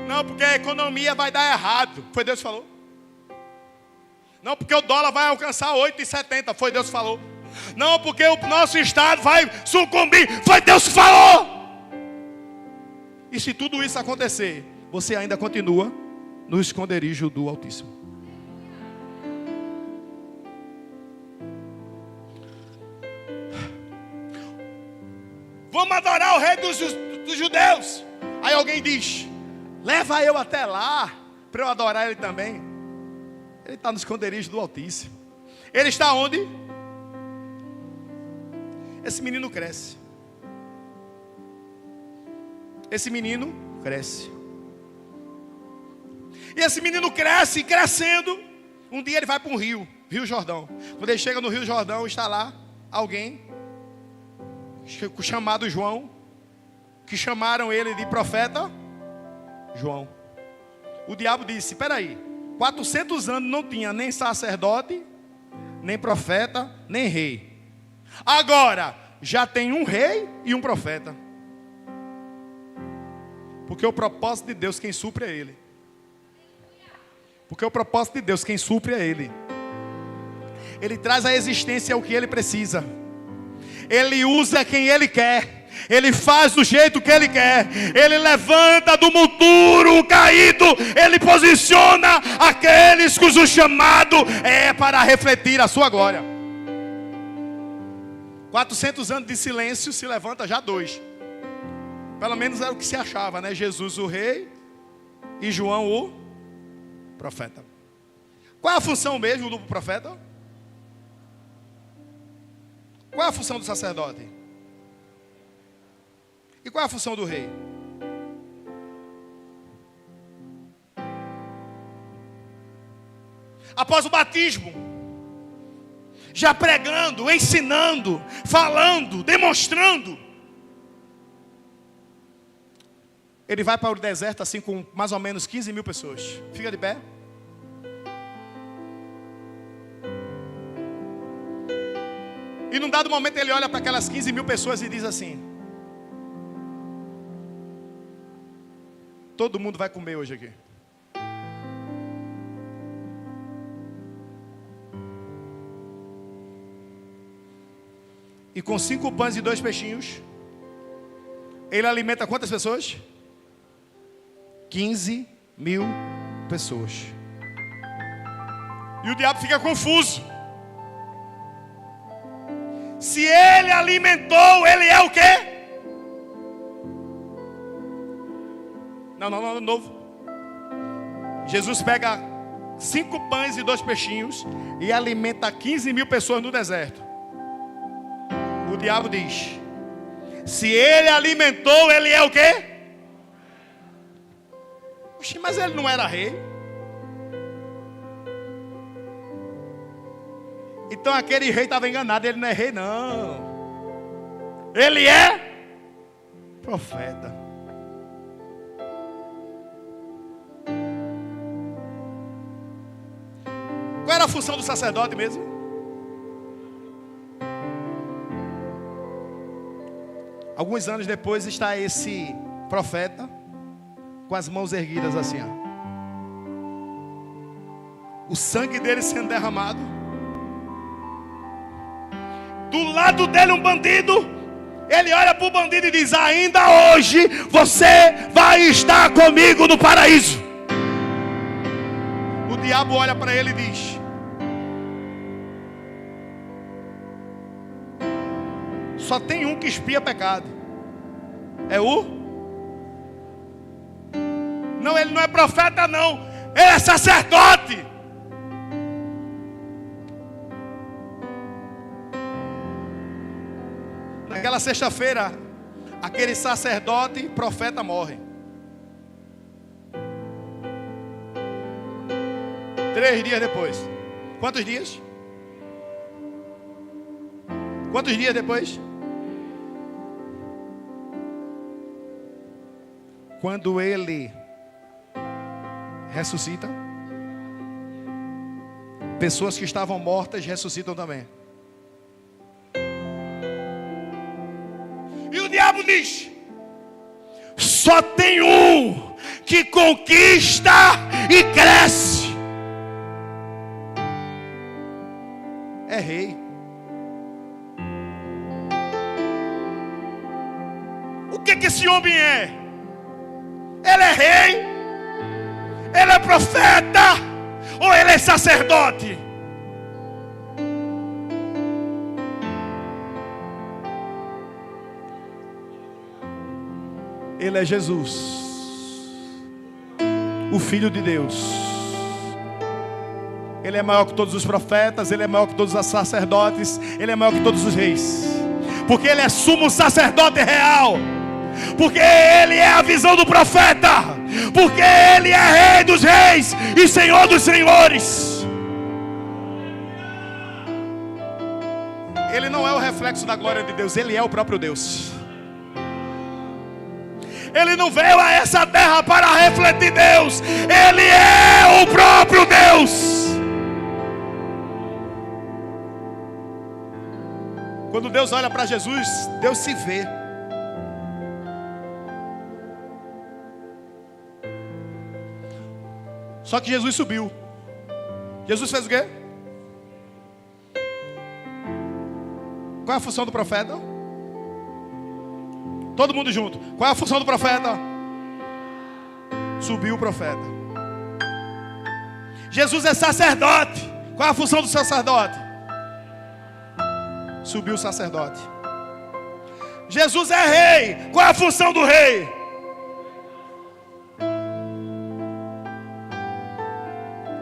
Speaker 1: Não porque a economia vai dar errado. Foi Deus que falou. Não porque o dólar vai alcançar 8,70. Foi Deus que falou. Não porque o nosso estado vai sucumbir. Foi Deus que falou. E se tudo isso acontecer, você ainda continua no esconderijo do Altíssimo. Vamos adorar o rei dos judeus. Aí alguém diz: leva eu até lá, para eu adorar ele também. Ele está no esconderijo do Altíssimo. Ele está onde? Esse menino cresce. Esse menino cresce. E esse menino cresce, e crescendo. Um dia ele vai para um rio, Rio Jordão. Quando ele chega no Rio Jordão, está lá alguém chamado João, que chamaram ele de profeta João. O diabo disse: espera aí, 400 anos não tinha nem sacerdote, nem profeta, nem rei. Agora já tem um rei e um profeta. Porque o propósito de Deus quem supre é ele. Porque o propósito de Deus quem supre é ele. Ele traz à existência o que ele precisa. Ele usa quem ele quer. Ele faz do jeito que ele quer. Ele levanta do monturo caído. Ele posiciona aqueles cujo chamado é para refletir a sua glória. 400 anos de silêncio, se levanta já dois. Pelo menos era o que se achava, né? Jesus o rei e João o profeta. Qual é a função mesmo do profeta? Qual é a função do sacerdote? E qual é a função do rei? Após o batismo, já pregando, ensinando, falando, demonstrando, ele vai para o deserto assim com mais ou menos 15 mil pessoas. Fica de pé. E num dado momento ele olha para aquelas 15 mil pessoas e diz assim: todo mundo vai comer hoje aqui. E com 5 pães e 2 peixinhos, ele alimenta quantas pessoas? 15 mil pessoas. E o diabo fica confuso. Se ele alimentou, ele é o quê? Não, novo. Jesus pega 5 pães e 2 peixinhos e alimenta 15 mil pessoas no deserto. O diabo diz: se ele alimentou, ele é o quê? Oxi, mas ele não era rei. Então aquele rei estava enganado. Ele não é rei, não. Ele é profeta. Qual era a função do sacerdote mesmo? Alguns anos depois está esse profeta com as mãos erguidas assim, ó. O sangue dele sendo derramado. Do lado dele um bandido. Ele olha para o bandido e diz: ainda hoje você vai estar comigo no paraíso. O diabo olha para ele e diz: só tem um que expia pecado. É o? Não, ele não é profeta não. Ele é sacerdote. Naquela sexta-feira, aquele sacerdote profeta morre. 3 dias depois. Quantos dias? Quantos dias depois? Quando ele ressuscita, pessoas que estavam mortas ressuscitam também. E o diabo diz: só tem um que conquista e cresce. É rei. O que esse homem é? Ele é rei? Ele é profeta? Ou ele é sacerdote? Ele é Jesus, o Filho de Deus. Ele é maior que todos os profetas. Ele é maior que todos os sacerdotes. Ele é maior que todos os reis. Porque ele é sumo sacerdote real. Porque ele é a visão do profeta. Porque ele é rei dos reis e senhor dos senhores. Ele não é o reflexo da glória de Deus. Ele é o próprio Deus. Ele não veio a essa terra para refletir Deus. Ele é o próprio Deus. Quando Deus olha para Jesus, Deus se vê. Só que Jesus subiu. Jesus fez o quê? Qual é a função do profeta? Todo mundo junto. Qual é a função do profeta? Subiu o profeta. Jesus é sacerdote. Qual é a função do sacerdote? Subiu o sacerdote. Jesus é rei. Qual é a função do rei?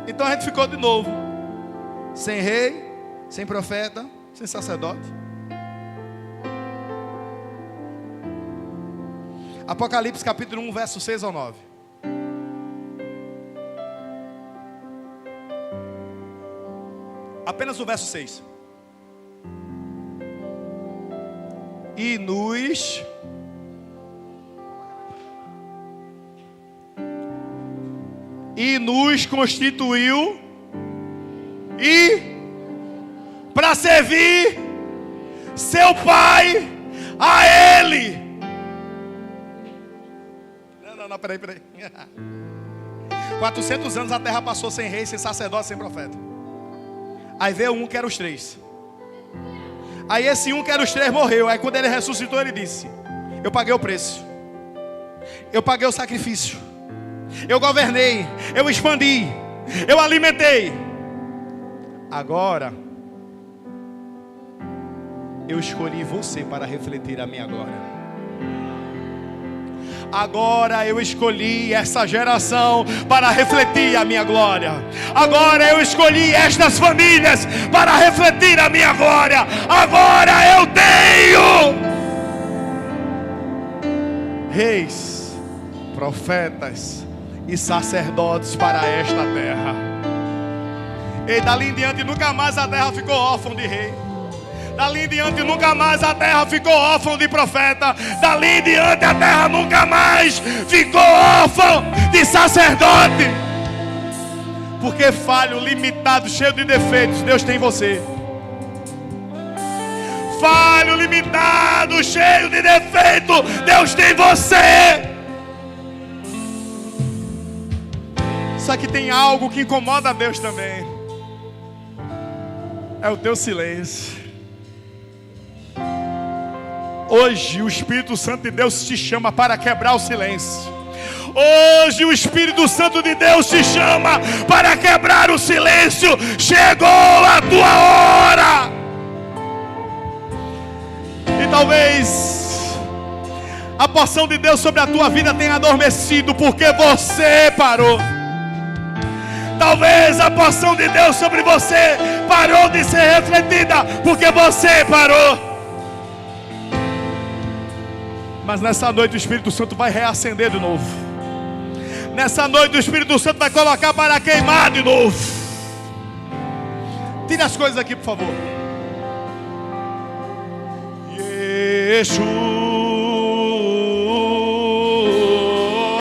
Speaker 1: Então a gente ficou de novo sem rei, sem profeta, sem sacerdote. Apocalipse capítulo 1, verso 6 ao 9. Apenas o verso 6. E nos constituiu para servir seu Pai a Ele. Não, peraí. 400 anos a terra passou sem rei, sem sacerdote, sem profeta. Aí veio um que era os 3. Aí esse um que era os 3 morreu. Aí quando ele ressuscitou, ele disse: eu paguei o preço, eu paguei o sacrifício, eu governei, eu expandi, eu alimentei. Agora eu escolhi você para refletir a minha glória. Agora eu escolhi essa geração para refletir a minha glória. Agora eu escolhi estas famílias para refletir a minha glória. Agora eu tenho reis, profetas e sacerdotes para esta terra. E dali em diante nunca mais a terra ficou órfã de rei. Dali em diante nunca mais a terra ficou órfã de profeta. Dali em diante a terra nunca mais ficou órfã de sacerdote. Porque falho, limitado, cheio de defeitos, Deus tem você. Falho, limitado, cheio de defeito, Deus tem você. Só que tem algo que incomoda a Deus também. É o teu silêncio. Hoje o Espírito Santo de Deus te chama para quebrar o silêncio. Hoje o Espírito Santo de Deus te chama para quebrar o silêncio. Chegou a tua hora. E talvez a porção de Deus sobre a tua vida tenha adormecido porque você parou. Talvez a porção de Deus sobre você parou de ser refletida porque você parou. Mas nessa noite o Espírito Santo vai reacender de novo. Nessa noite o Espírito Santo vai colocar para queimar de novo. Tire as coisas aqui, por favor. Yeshua.